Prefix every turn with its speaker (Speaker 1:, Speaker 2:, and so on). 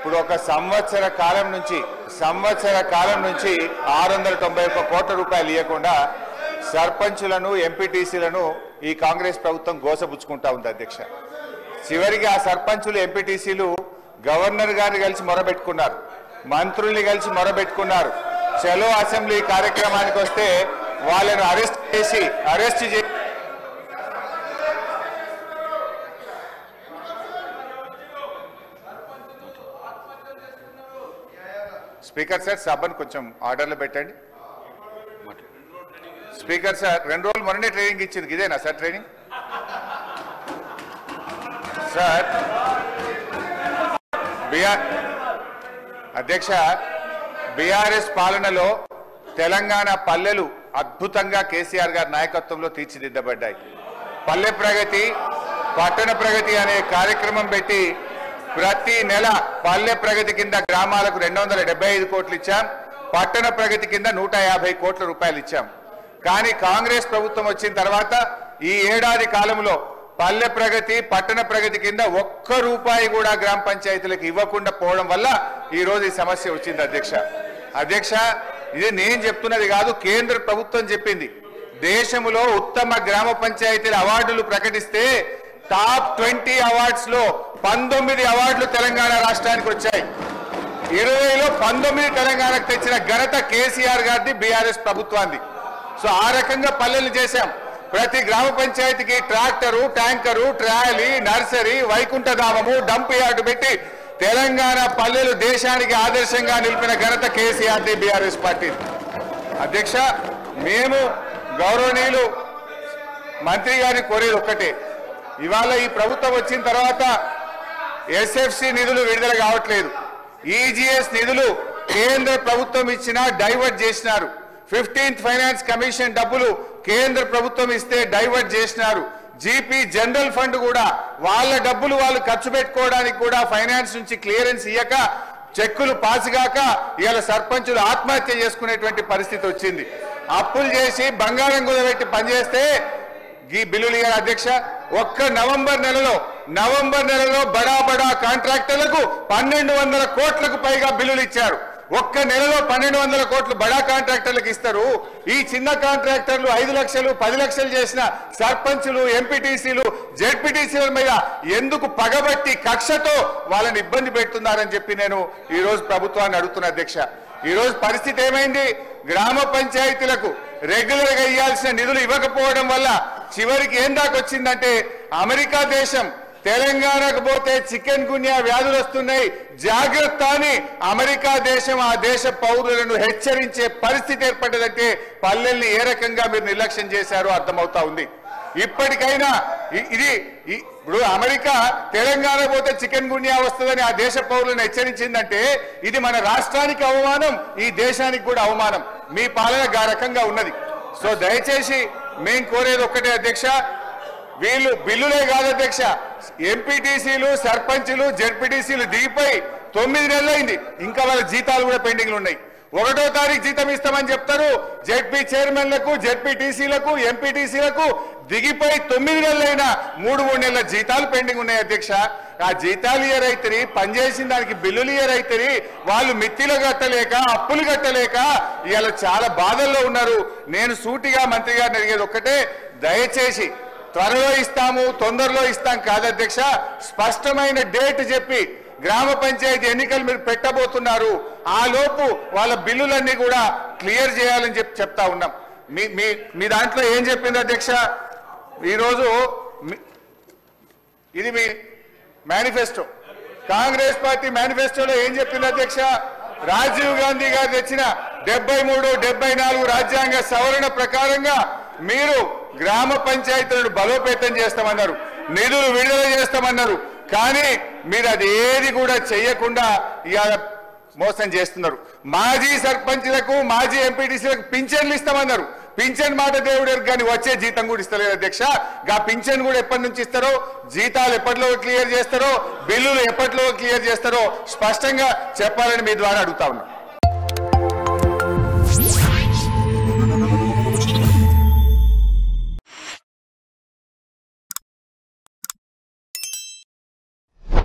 Speaker 1: ఇప్పుడు ఒక సంవత్సర కాలం నుంచి 691 కోట్ల రూపాయలు ఇవ్వకుండా సర్పంచులను ఎంపీటీసీలను ఈ కాంగ్రెస్ ప్రభుత్వం గోసపుచ్చుకుంటా ఉంది అధ్యక్ష. చివరికి ఆ సర్పంచులు ఎంపీటీసీలు గవర్నర్ గారిని కలిసి మొరబెట్టుకున్నారు, మంత్రుల్ని కలిసి మొరబెట్టుకున్నారు. చలో అసెంబ్లీ కార్యక్రమానికి వస్తే వాళ్ళను అరెస్ట్ చేసి స్పీకర్ సార్ సభను కొంచెం ఆర్డర్లో పెట్టండి. స్పీకర్ సార్ 2 రోజులు మొన్ననే ట్రైనింగ్ ఇచ్చింది, ఇదేనా సార్ ట్రైనింగ్? సార్ అధ్యక్ష, బీఆర్ఎస్ పాలనలో తెలంగాణ పల్లెలు అద్భుతంగా కేసీఆర్ గారి నాయకత్వంలో తీర్చిదిద్దబడ్డాయి. పల్లె ప్రగతి, పట్టణ ప్రగతి అనే కార్యక్రమం పెట్టి ప్రతి నెల పల్లె ప్రగతి కింద గ్రామాలకు 275 కోట్లు ఇచ్చాం, పట్టణ ప్రగతి కింద 150 కోట్ల రూపాయలు ఇచ్చాం. కానీ కాంగ్రెస్ ప్రభుత్వం వచ్చిన తర్వాత ఈ ఏడాది కాలంలో పల్లె ప్రగతి, పట్టణ ప్రగతి కింద 1 రూపాయి కూడా గ్రామ పంచాయతీలకు ఇవ్వకుండా పోవడం వల్ల ఈ రోజు ఈ సమస్య వచ్చింది అధ్యక్ష. ఇది నేను చెప్తున్నది కాదు, కేంద్ర ప్రభుత్వం చెప్పింది. దేశంలో ఉత్తమ గ్రామ పంచాయతీల అవార్డులు ప్రకటిస్తే టాప్ 20 అవార్డ్స్ లో 19 అవార్డులు తెలంగాణ రాష్ట్రానికి వచ్చాయి. 20లో 19 తెలంగాణకు తెచ్చిన ఘనత కేసీఆర్ గారిది, బీఆర్ఎస్ ప్రభుత్వాన్ని. సో ఆ రకంగా పల్లెలు చేశాం. ప్రతి గ్రామ పంచాయతీకి ట్రాక్టరు, ట్యాంకరు, ట్రాలీ, నర్సరీ, వైకుంఠధామము, డంప్ యార్డు పెట్టి తెలంగాణ పల్లెలు దేశానికి ఆదర్శంగా నిలిపిన ఘనత కేసీఆర్ది, బీఆర్ఎస్ పార్టీ. అధ్యక్ష, మేము గౌరవనీయులు మంత్రి గారిని కోరేది ఒక్కటే, ఇవాళ ఈ ప్రభుత్వం వచ్చిన తర్వాత ఎస్ఎఫ్సి నిధులు విడుదల కావట్లేదు. ఈజీఎస్ నిధులు కేంద్ర ప్రభుత్వం ఇచ్చినా డైవర్ట్ చేసినారు. 15th ఫైనాన్స్ కమిషన్ డబ్బులు కేంద్ర ప్రభుత్వం ఇస్తే డైవర్ట్ చేసినారు. జీపీ జనరల్ ఫండ్ కూడా వాళ్ళ డబ్బులు వాళ్ళు ఖర్చు పెట్టుకోవడానికి కూడా ఫైనాన్స్ నుంచి క్లియరెన్స్ ఇయ్యక, చెక్కులు పాసుగాక ఇవాళ సర్పంచులు ఆత్మహత్య చేసుకునేటువంటి పరిస్థితి వచ్చింది. అప్పులు చేసి బంగారం కుదబెట్టి పనిచేస్తే ఈ బిల్లులు ఇయ్యారు అధ్యక్ష. ఒక్క నవంబర్ నెలలో బడా కాంట్రాక్టర్లకు 1200 కోట్లకు పైగా బిల్లులు ఇచ్చారు. ఒక్క నెలలో 1200 కోట్లు బడా కాంట్రాక్టర్లకు ఇస్తారు. ఈ చిన్న కాంట్రాక్టర్లు 5 లక్షలు 10 లక్షలు చేసిన సర్పంచులు, ఎంపీటీసీలు, జెడ్పీటీసీల మీద ఎందుకు పగబట్టి కక్షతో వాళ్ళని ఇబ్బంది పెడుతున్నారని చెప్పి నేను ఈ రోజు ప్రభుత్వాన్ని అడుగుతున్నా అధ్యక్ష. ఈ రోజు పరిస్థితి ఏమైంది? గ్రామ పంచాయతీలకు రెగ్యులర్ గా ఇవ్వాల్సిన నిధులు ఇవ్వకపోవడం వల్ల చివరికి ఏం దాకా వచ్చిందంటే, అమెరికా దేశం తెలంగాణకు పోతే చికెన్ గున్యా వ్యాధులు వస్తున్నాయి, జాగ్రత్త అని అమెరికా దేశం ఆ దేశ పౌరులను హెచ్చరించే పరిస్థితి ఏర్పడ్డదంటే పల్లెల్ని ఏ రకంగా మీరు నిర్లక్ష్యం చేశారో అర్థమవుతా ఉంది. ఇప్పటికైనా ఇప్పుడు అమెరికా తెలంగాణ పోతే చికెన్ గున్యా వస్తుందని ఆ దేశ పౌరులను హెచ్చరించిందంటే ఇది మన రాష్ట్రానికి అవమానం, ఈ దేశానికి కూడా అవమానం. మీ పాలన ఆ రకంగా ఉన్నది. సో దయచేసి మేము కోరేది ఒక్కటే అధ్యక్ష, వీళ్ళు బిల్లులే కాదు అధ్యక్ష, ఎంపీటీసీలు, సర్పంచులు, జెడ్పీటీసీలు దిగిపోయి 9 నెలలు అయింది, ఇంకా వాళ్ళ జీతాలు కూడా పెండింగ్లు ఉన్నాయి. 1వ తారీఖు జీతం ఇస్తామని చెప్తారు. జెడ్పీ చైర్మన్లకు, జెడ్పీటీసీలకు, ఎంపీటీసీలకు దిగిపోయి 9 నెలలైనా 3 నెలల జీతాలు పెండింగ్ ఉన్నాయి అధ్యక్ష. ఆ జీతాలు ఇయరైతే పనిచేసిన దానికి బిల్లులు ఇయరైతే వాళ్ళు మిత్తిలు కట్టలేక, అప్పులు కట్టలేక ఇవాళ చాలా బాధల్లో ఉన్నారు. నేను సూటిగా మంత్రి గారిని అడిగేది ఒక్కటే, దయచేసి త్వరలో ఇస్తాము, తొందరలో ఇస్తాం కాదు అధ్యక్ష, స్పష్టమైన డేట్ చెప్పి గ్రామ పంచాయతీ ఎన్నికలు మీరు పెట్టబోతున్నారు, ఆ లోపు వాళ్ళ బిల్లులన్నీ కూడా క్లియర్ చేయాలని చెప్తా ఉన్నాం. మీ దాంట్లో ఏం చెప్పింది అధ్యక్ష? ఈరోజు ఇది మీ మేనిఫెస్టో, కాంగ్రెస్ పార్టీ మేనిఫెస్టోలో ఏం చెప్పింది అధ్యక్ష? రాజీవ్ గాంధీ గారు తెచ్చిన 73, 74 రాజ్యాంగ సవరణ ప్రకారంగా మీరు గ్రామ పంచాయతీలను బలోపేతం చేస్తామన్నారు, నిధులు విడుదల చేస్తామన్నారు. కానీ మీరు అది ఏది కూడా చేయకుండా ఇవాళ మోసం చేస్తున్నారు. మాజీ సర్పంచ్లకు, మాజీ ఎంపీటీసీలకు పింఛన్లు ఇస్తామన్నారు. పింఛన్ మాట దేవుడు కానీ వచ్చే జీతం కూడా ఇస్తలేదు అధ్యక్ష. గా పింఛన్ కూడా ఎప్పటి నుంచి ఇస్తారో, జీతాలు ఎప్పటిలో క్లియర్ చేస్తారో, బిల్లులు ఎప్పటిలో క్లియర్ చేస్తారో స్పష్టంగా చెప్పాలని మీ ద్వారా అడుగుతా ఉన్నాం.